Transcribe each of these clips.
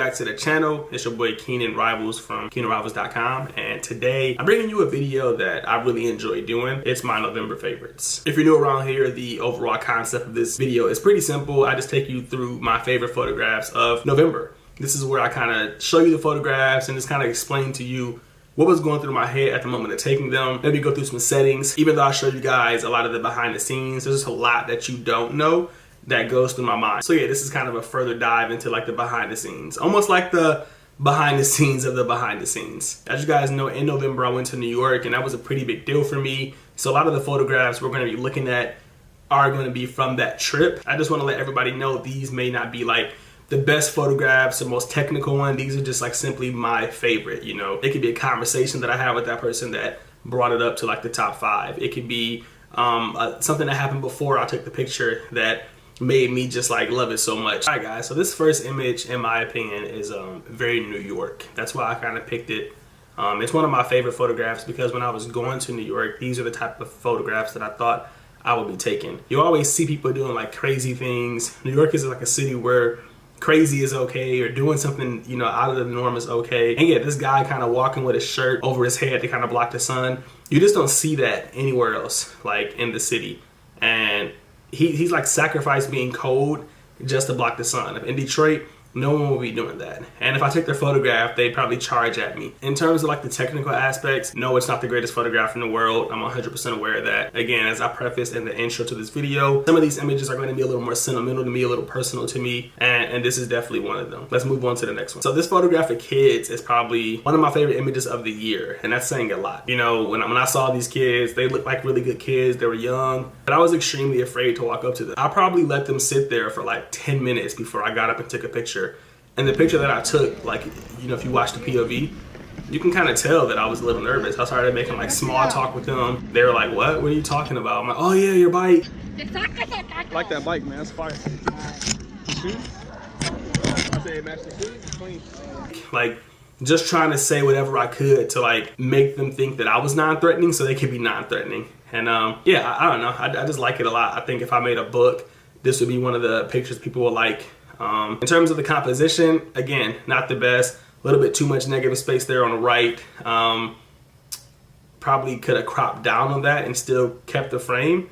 back to the channel. It's your boy KeenanRIVALS from KeenanRIVALS.com, and today I'm bringing you a video that I really enjoy doing. It's my November favorites. If you're new around here, the overall concept of this video is pretty simple. I just take you through my favorite photographs of November. This is where I kind of show you the photographs and just kind of explain to you what was going through my head at the moment of taking them. Maybe go through some settings. Even though I show you guys a lot of the behind the scenes, there's just a lot that you don't know that goes through my mind. So yeah, this is kind of a further dive into like the behind the scenes, almost like the behind the scenes of the behind the scenes. As you guys know, in November I went to New York, and that was a pretty big deal for me. So a lot of the photographs we're going to be looking at are going to be from that trip. I just want to let everybody know these may not be like the best photographs, the most technical one. These are just like simply my favorite, you know. It could be a conversation that I had with that person that brought it up to like the top 5. It could be something that happened before I took the picture that made me just like love it so much. All right guys, so this first image in my opinion is very New York. That's why I kind of picked it. It's one of my favorite photographs because when I was going to New York, these are the type of photographs that I thought I would be taking. You always see people doing like crazy things. New York is like a city where crazy is okay, or doing something, you know, out of the norm is okay. And yeah, this guy kind of walking with his shirt over his head to kind of block the sun. You just don't see that anywhere else, like in the city. And he's like sacrificed being cold just to block the sun. In Detroit, no one will be doing that. And if I take their photograph, they'd probably charge at me. In terms of like the technical aspects, no, it's not the greatest photograph in the world. I'm 100% aware of that. Again, as I prefaced in the intro to this video, some of these images are going to be a little more sentimental to me, a little personal to me, and this is definitely one of them. Let's move on to the next one. So this photograph of kids is probably one of my favorite images of the year, and that's saying a lot. You know, when I saw these kids, they looked like really good kids. They were young, but I was extremely afraid to walk up to them. I probably let them sit there for like 10 minutes before I got up and took a picture. And the picture that I took, like, you know, if you watch the POV, you can kind of tell that I was a little nervous. I started making like small talk with them. They were like, what are you talking about? I'm like, oh yeah, your bike. I like that bike, man. That's fire. The shoes? I say it matched the shoes. It's clean. Like, just trying to say whatever I could to like make them think that I was non-threatening so they could be non-threatening. And yeah, I don't know. I just like it a lot. I think if I made a book, this would be one of the pictures people would like. In terms of the composition, again, not the best. A little bit too much negative space there on the right. Probably could have cropped down on that and still kept the frame.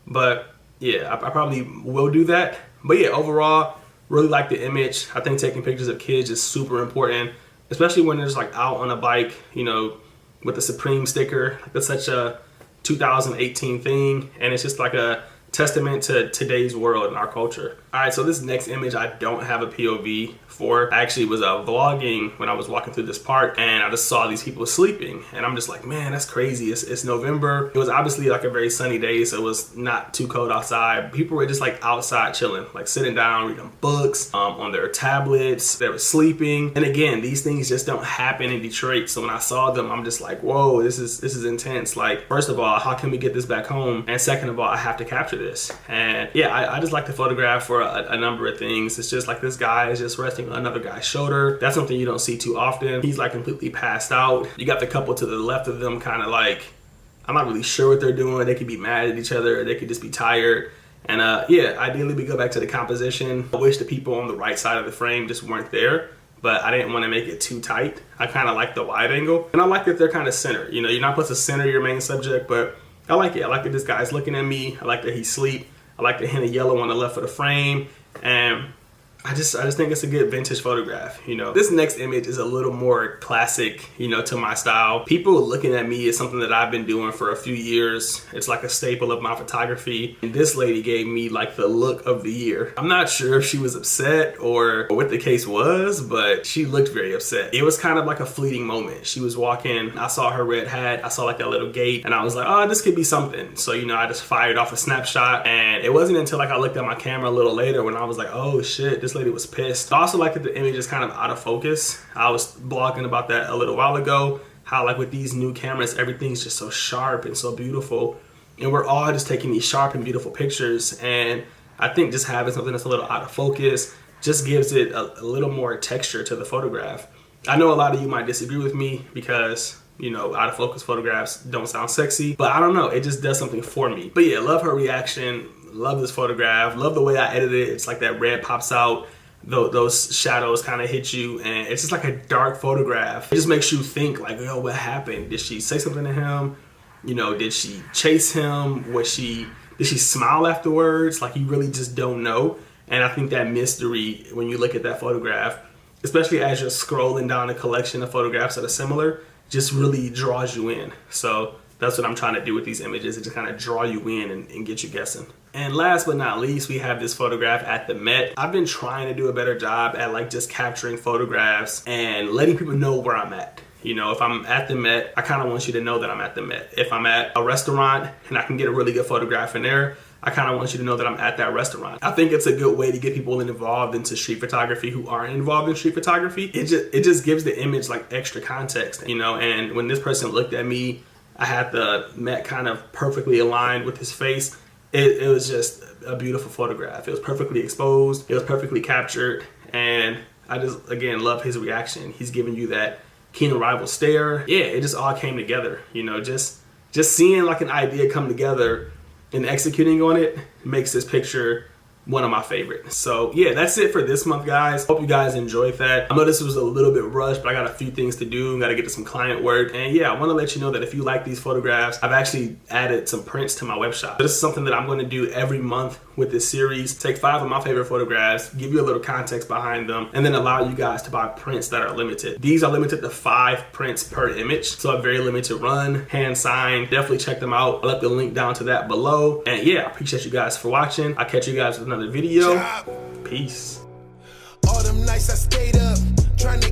But yeah, I probably will do that. But yeah, overall, really like the image. I think taking pictures of kids is super important, especially when they're just like out on a bike, you know, with the Supreme sticker. That's such a 2018 thing, and it's just like a testament to today's world and our culture. All right, so this next image I don't have a POV for. I actually was vlogging when I was walking through this park, and I just saw these people sleeping, and I'm just like, man, that's crazy. It's November. It was obviously like a very sunny day, so it was not too cold outside. People were just like outside chilling, like sitting down, reading books on their tablets. They were sleeping. And again, these things just don't happen in Detroit. So when I saw them, I'm just like, whoa, this is intense. Like, first of all, how can we get this back home? And second of all, I have to capture this. And yeah, I just like the photograph for a number of things. It's just like this guy is just resting on another guy's shoulder. That's something you don't see too often. He's like completely passed out. You got the couple to the left of them kind of like, I'm not really sure what they're doing. They could be mad at each other, or they could just be tired. And yeah, ideally we go back to the composition. I wish the people on the right side of the frame just weren't there, but I didn't want to make it too tight. I kind of like the wide angle, and I like that they're kind of centered. You know, you're not supposed to center your main subject, but I like it. I like that this guy's looking at me. I like that he's asleep. I like the hint of yellow on the left of the frame. And I just think it's a good vintage photograph, you know. This next image is a little more classic, you know, to my style. People looking at me is something that I've been doing for a few years. It's like a staple of my photography. And this lady gave me like the look of the year. I'm not sure if she was upset or what the case was, but she looked very upset. It was kind of like a fleeting moment. She was walking, I saw her red hat, I saw like that little gate, and I was like, oh, this could be something. So, you know, I just fired off a snapshot, and it wasn't until like I looked at my camera a little later when I was like, oh shit, this lady was pissed. I also like that the image is kind of out of focus. I was blogging about that a little while ago, how like with these new cameras, everything's just so sharp and so beautiful. And we're all just taking these sharp and beautiful pictures. And I think just having something that's a little out of focus just gives it a little more texture to the photograph. I know a lot of you might disagree with me because, you know, out of focus photographs don't sound sexy, but I don't know, it just does something for me. But yeah, love her reaction, love this photograph, love the way I edited it. It's like that red pops out. those shadows kind of hit you, and it's just like a dark photograph. It just makes you think like, yo, what happened? Did she say something to him? You know, did she chase him? Did she smile afterwards? Like, you really just don't know. And I think that mystery, when you look at that photograph, especially as you're scrolling down a collection of photographs that are similar, just really draws you in. So that's what I'm trying to do with these images, is just kind of draw you in and get you guessing. And last but not least, we have this photograph at the Met. I've been trying to do a better job at like just capturing photographs and letting people know where I'm at. You know, if I'm at the Met, I kind of want you to know that I'm at the Met. If I'm at a restaurant and I can get a really good photograph in there, I kind of want you to know that I'm at that restaurant. I think it's a good way to get people involved into street photography who aren't involved in street photography. It just gives the image like extra context, you know. And when this person looked at me, I had the Met kind of perfectly aligned with his face. It was just a beautiful photograph. It was perfectly exposed. It was perfectly captured. And I just, again, love his reaction. He's giving you that KeenanRIVALS stare. Yeah, it just all came together. You know, just seeing like an idea come together and executing on it makes this picture one of my favorites. So yeah, that's it for this month, guys. Hope you guys enjoyed that. I know this was a little bit rushed, but I got a few things to do. Got to get to some client work. And yeah, I want to let you know that if you like these photographs, I've actually added some prints to my web shop. This is something that I'm going to do every month with this series. Take 5 of my favorite photographs, give you a little context behind them, and then allow you guys to buy prints that are limited. These are limited to 5 prints per image, so a very limited run, hand signed. Definitely check them out. I'll let the link down to that below. And yeah, I appreciate you guys for watching. I'll catch you guys with another video. Peace. All them nights I stayed up trying to